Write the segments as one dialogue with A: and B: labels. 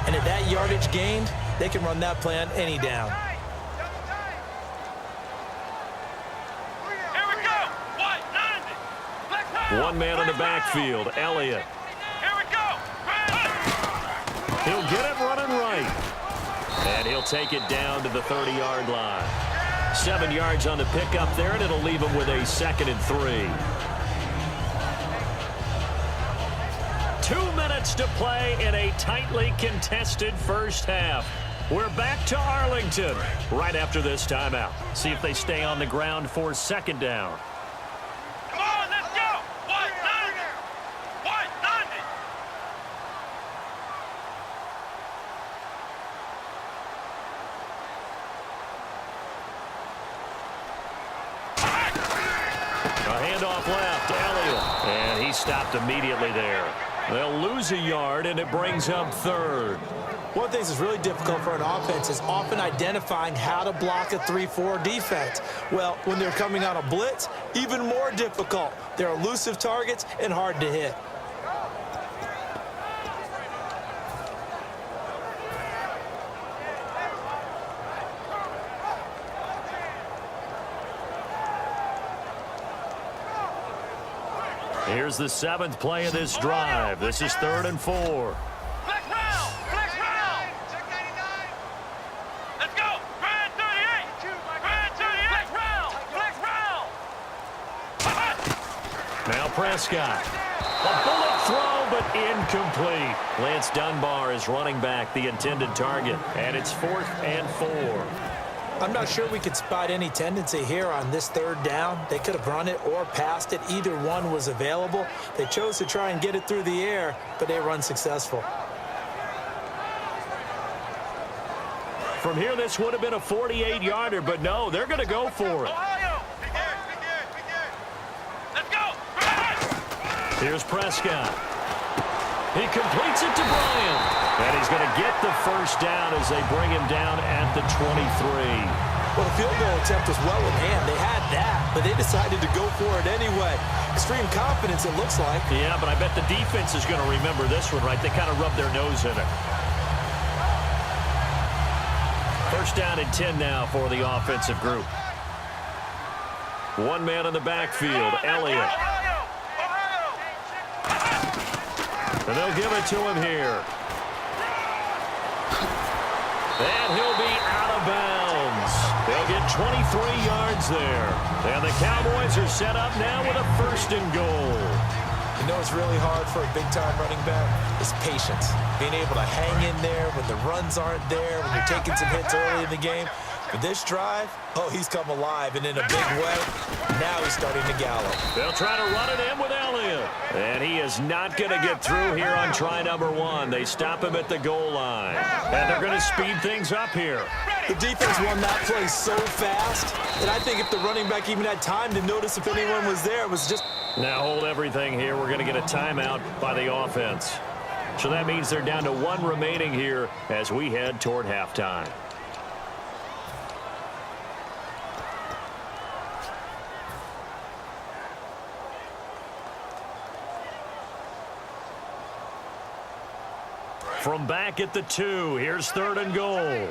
A: And at that yardage gained, they can run that play on any down.
B: Here we go.
C: One man in the backfield, Elliott.
B: Here we go.
C: He'll get it running right. And he'll take it down to the 30-yard line. 7 yards on the pickup there, and it'll leave him with a 2nd and 3. 2 minutes to play in a tightly contested first half. We're back to Arlington right after this timeout. See if they stay on the ground for 2nd down.
B: Come on, let's go. 190. 190.
C: A handoff left, Elliott. And he stopped immediately there. They'll lose a yard, and it brings up 3rd.
A: One of the things that's really difficult for an offense is often identifying how to block a 3-4 defense. Well, when they're coming on a blitz, even more difficult. They're elusive targets and hard to hit.
C: Here's the 7th play of this drive. This is 3rd and 4.
B: Flex round. Flex round. Check 99. Let's go. Grand 38. Grand 38. Flex round. Flex round.
C: Now Prescott. A bullet throw, but incomplete. Lance Dunbar is running back the intended target, and it's 4th and 4.
A: I'm not sure we could spot any tendency here on this 3rd down. They could have run it or passed it. Either one was available. They chose to try and get it through the air, but they were unsuccessful.
C: From here, this would have been a 48-yarder, but no, they're going to go for it.
B: Ohio. Big air. Big air. Big air. Let's go.
C: Here's Prescott. He completes it to Bryant. And he's going to get the 1st down as they bring him down at the 23.
A: Well, the field goal attempt was well in hand. They had that, but they decided to go for it anyway. Extreme confidence, it looks like.
C: Yeah, but I bet the defense is going to remember this one, right? They kind of rubbed their nose in it. 1st down and 10 now for the offensive group. One man in the backfield, Elliott. And they'll give it to him here. And he'll be out of bounds. They'll get 23 yards there. And the Cowboys are set up now with a 1st and goal.
A: You know it's really hard for a big-time running back is patience. Being able to hang in there when the runs aren't there, when you're taking some hits early in the game. For this drive, oh, he's come alive and in a big way. Now he's starting to gallop.
C: They'll try to run it in with Elliott. And he is not going to get through here on try number 1. They stop him at the goal line. And they're going to speed things up here.
A: The defense won that play so fast, and I think if the running back even had time to notice if anyone was there, it was just...
C: Now hold everything here. We're going to get a timeout by the offense. So that means they're down to 1 remaining here as we head toward halftime. From back at the 2, here's 3rd and goal.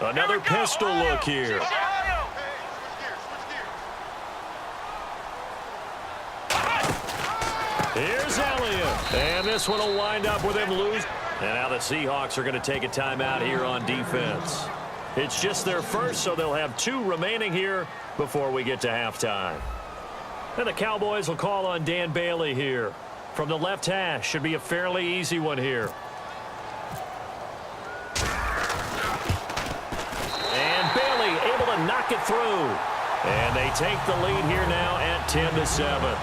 C: Another pistol look here. Here's Elliott. And this one will wind up with him losing. And now the Seahawks are going to take a timeout here on defense. It's just their 1st, so they'll have 2 remaining here before we get to halftime. And the Cowboys will call on Dan Bailey here. From the left hash, should be a fairly easy one here. And Bailey able to knock it through. And they take the lead here now at 10-7.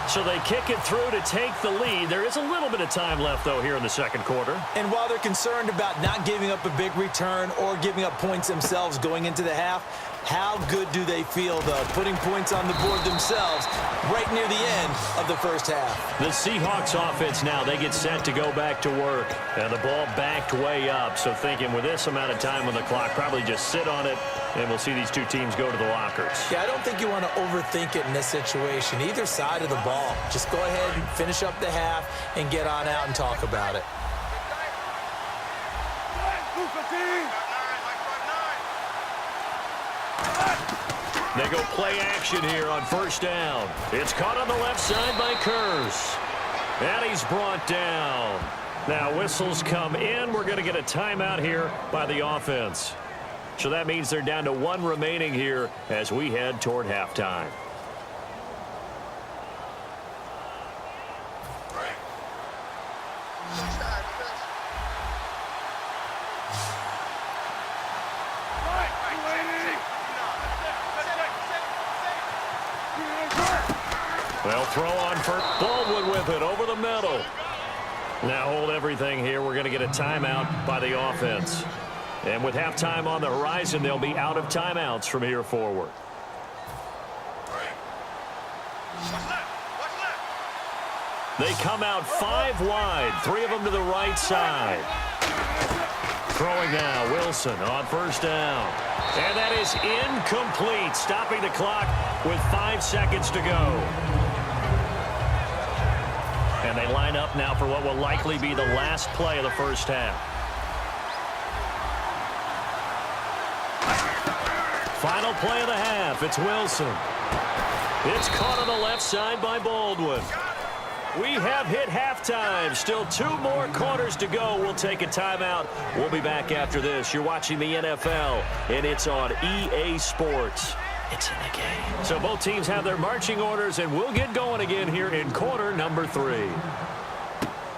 C: So they kick it through to take the lead. There is a little bit of time left, though, here in the 2nd quarter.
A: And while they're concerned about not giving up a big return or giving up points themselves going into the half, How good do they feel, though, putting points on the board themselves right near the end of the first half?
C: The Seahawks offense now, they get set to go back to work. And the ball backed way up. So thinking with this amount of time on the clock, probably just sit on it, and we'll see these two teams go to the lockers.
A: Yeah, I don't think you want to overthink it in this situation. Either side of the ball. Just go ahead and finish up the half and get on out and talk about it.
C: They go play action here on first down. It's caught on the left side by Kurz. And he's brought down. Now whistles come in. We're going to get a timeout here by the offense. So that means they're down to one remaining here as we head toward halftime. Well, throw on for Baldwin with it over the middle. Now hold everything here. We're going to get a timeout by the offense. And with halftime on the horizon, they'll be out of timeouts from here forward. They come out 5 wide, 3 of them to the right side. Throwing now, Wilson on first down. And that is incomplete, stopping the clock with 5 seconds to go. And they line up now for what will likely be the last play of the first half. Final play of the half. It's Wilson. It's caught on the left side by Baldwin. We have hit halftime. Still 2 more quarters to go. We'll take a timeout. We'll be back after this. You're watching the NFL, and it's on EA Sports. It's in the game. So both teams have their marching orders, and we'll get going again here in quarter number 3.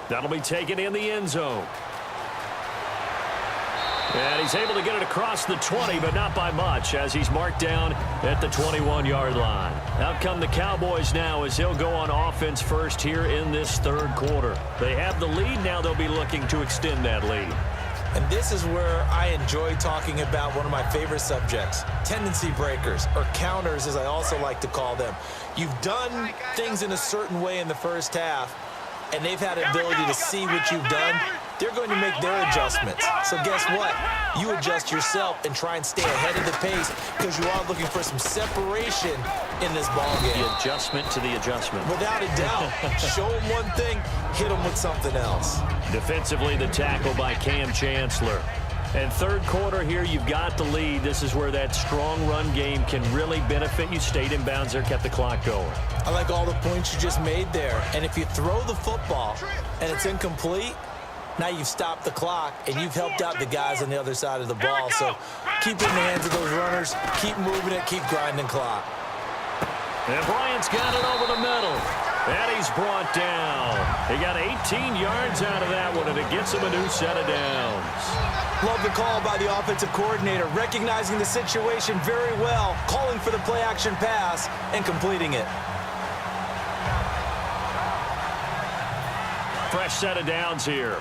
C: That'll be taken in the end zone. And he's able to get it across the 20, but not by much, as he's marked down at the 21-yard line. Out come the Cowboys now as they'll go on offense first here in this third quarter. They have the lead. Now they'll be looking to extend that lead.
A: And this is where I enjoy talking about one of my favorite subjects, tendency breakers, or counters as I also like to call them. You've done things in a certain way in the first half, and they've had the ability to see what you've done. They're going to make their adjustments. So guess what? You adjust yourself and try and stay ahead of the pace because you are looking for some separation in this ball game.
C: The adjustment to the adjustment.
A: Without a doubt. Show them one thing, hit them with something else.
C: Defensively, the tackle by Cam Chancellor. And third quarter here, you've got the lead. This is where that strong run game can really benefit you. Stayed in bounds there, kept the clock going.
A: I like all the points you just made there. And if you throw the football and it's incomplete, now you've stopped the clock, and you've helped out the guys on the other side of the ball. So keep it in the hands of those runners, keep moving it, keep grinding clock.
C: And Bryant's got it over the middle. And he's brought down. He got 18 yards out of that one, and it gets him a new set of downs.
A: Love the call by the offensive coordinator, recognizing the situation very well, calling for the play-action pass and completing it.
C: Fresh set of downs here.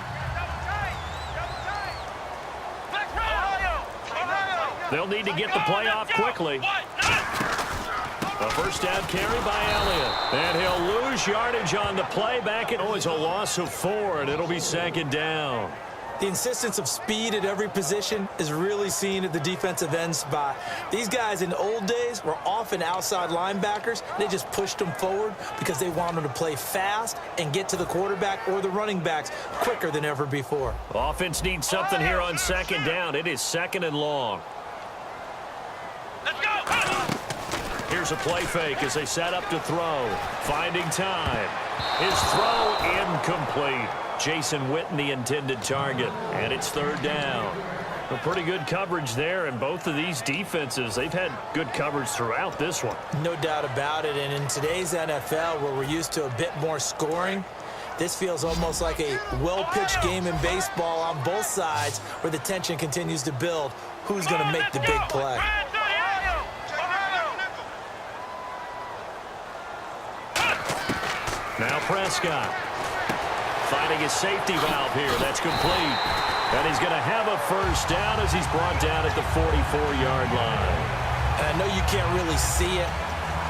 C: They'll need to get the play off quickly. A first down carry by Elliott. And he'll lose yardage on the play back. It's a loss of 4, and it'll be second down.
A: The insistence of speed at every position is really seen at the defensive end spot. These guys in the old days were often outside linebackers. They just pushed them forward because they wanted them to play fast and get to the quarterback or the running backs quicker than ever before.
C: Offense needs something here on second down. It is second and long.
B: Let's go!
C: Here's a play fake as they set up to throw. Finding time. His throw incomplete. Jason Witten, the intended target. And it's third down. A pretty good coverage there, and both of these defenses, they've had good coverage throughout this one.
A: No doubt about it. And in today's NFL, where we're used to a bit more scoring, this feels almost like a well-pitched game in baseball on both sides where the tension continues to build. Who's going to make the big play?
C: Now Prescott finding his safety valve here. That's complete. And he's going to have a first down as he's brought down at the 44-yard line.
A: And I know you can't really see it,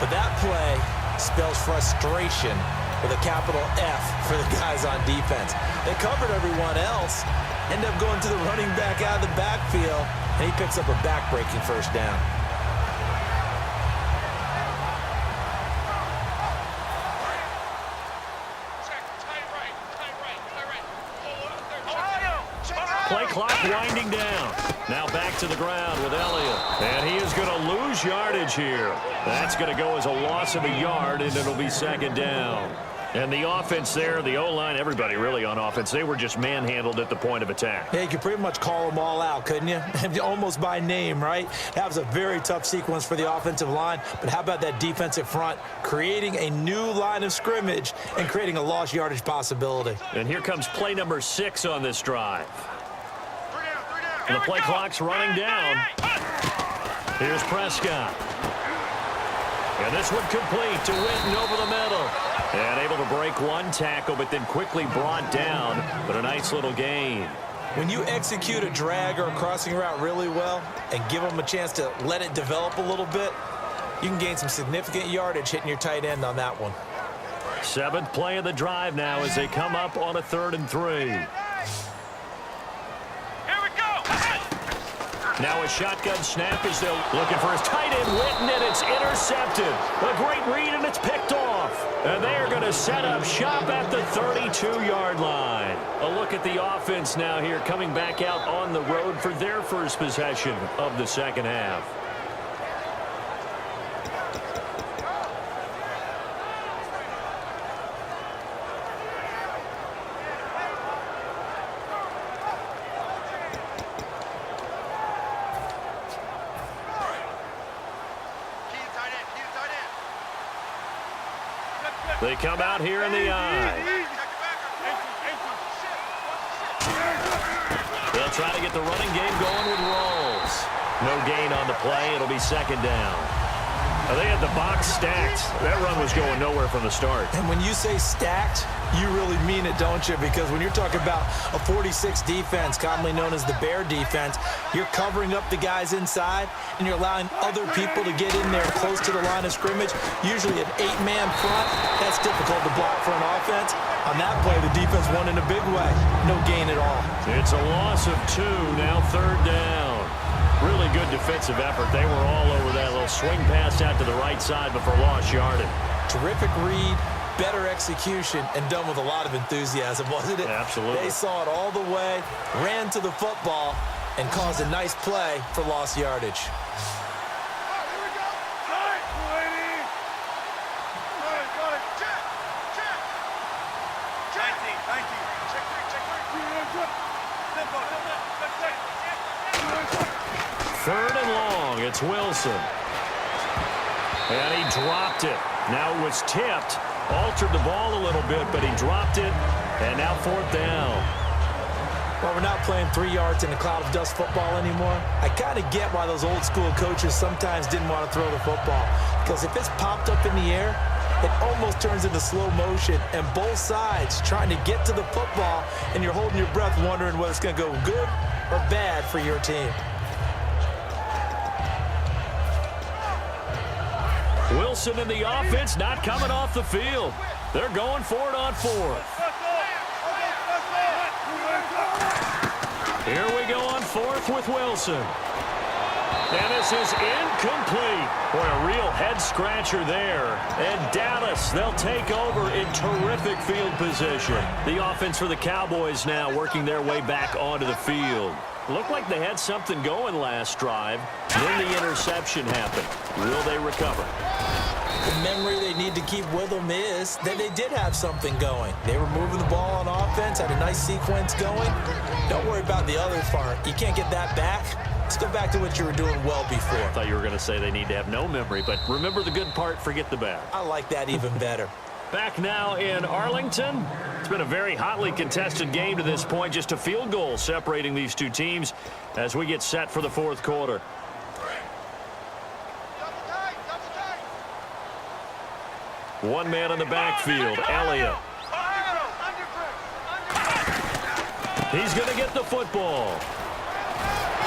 A: but that play spells frustration with a capital F for the guys on defense. They covered everyone else, end up going to the running back out of the backfield, and he picks up a back-breaking first down.
C: Play clock winding down. Now back to the ground with Elliott. And he is going to lose yardage here. That's going to go as a loss of a yard, and it'll be second down. And the offense there, the O-line, everybody really on offense, they were just manhandled at the point of attack.
A: Yeah, you could pretty much call them all out, couldn't you? Almost by name, right? That was a very tough sequence for the offensive line. But how about that defensive front creating a new line of scrimmage and creating a lost yardage possibility?
C: And here comes play number 6 on this drive. The play clock's running down. Here's Prescott. And this one complete to Witten over the middle. And able to break one tackle, but then quickly brought down. But a nice little gain.
A: When you execute a drag or a crossing route really well and give them a chance to let it develop a little bit, you can gain some significant yardage hitting your tight end on that one.
C: 7th play of the drive now as they come up on a 3rd and 3. Now a shotgun snap as they're looking for his tight end, Witten, and it's intercepted. A great read, and it's picked off. And they're going to set up shop at the 32-yard line. A look at the offense now here, coming back out on the road for their first possession of the second half. They come out here in the eye. They'll try to get the running game going with Rolls. No gain on the play. It'll be second down. They had the box stacked. That run was going nowhere from the start.
A: And when you say stacked, you really mean it, don't you? Because when you're talking about a 46 defense, commonly known as the Bear defense, you're covering up the guys inside, and you're allowing other people to get in there close to the line of scrimmage. Usually an 8-man front, that's difficult to block for an offense. On that play, the defense won in a big way. No gain at all.
C: It's a loss of 2, now 3rd down. Really good defensive effort. They were all over that little swing pass out to the right side before lost yardage.
A: Terrific read, better execution, and done with a lot of enthusiasm, wasn't it?
C: Absolutely.
A: They saw it all the way, ran to the football, and caused a nice play for lost yardage.
C: Third and long, it's Wilson. And he dropped it. Now it was tipped, altered the ball a little bit, but he dropped it, and now 4th down.
A: Well, we're not playing 3 yards in a cloud of dust football anymore. I kind of get why those old school coaches sometimes didn't want to throw the football. Because if it's popped up in the air, it almost turns into slow motion, and both sides trying to get to the football, and you're holding your breath wondering whether it's going to go good or bad for your team.
C: Wilson and the offense not coming off the field. They're going for it on 4th. Here we go on 4th with Wilson. And this is incomplete. Boy, a real head-scratcher there. And Dallas, they'll take over in terrific field position. The offense for the Cowboys now working their way back onto the field. Looked like they had something going last drive. Then the interception happened. Will they recover?
A: The memory they need to keep with them is that they did have something going. They were moving the ball on offense, had a nice sequence going. Don't worry about the other part. You can't get that back. Let's go back to what you were doing well before.
C: I thought you were going to say they need to have no memory, but remember the good part, forget the bad.
A: I like that even better.
C: Back now in Arlington. It's been a very hotly contested game to this point. Just a field goal separating these two teams as we get set for the 4th quarter. One man in the backfield, Elliott. He's going to get the football.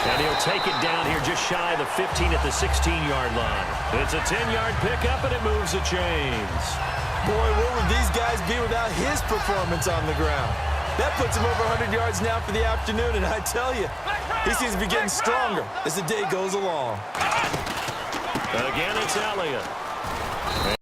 C: And he'll take it down here just shy of the 15 at the 16-yard line. It's a 10-yard pickup, and it moves the chains.
A: Boy, where would these guys be without his performance on the ground? That puts him over 100 yards now for the afternoon, and I tell you, he seems to be getting stronger as the day goes along.
C: Again, it's Elliott.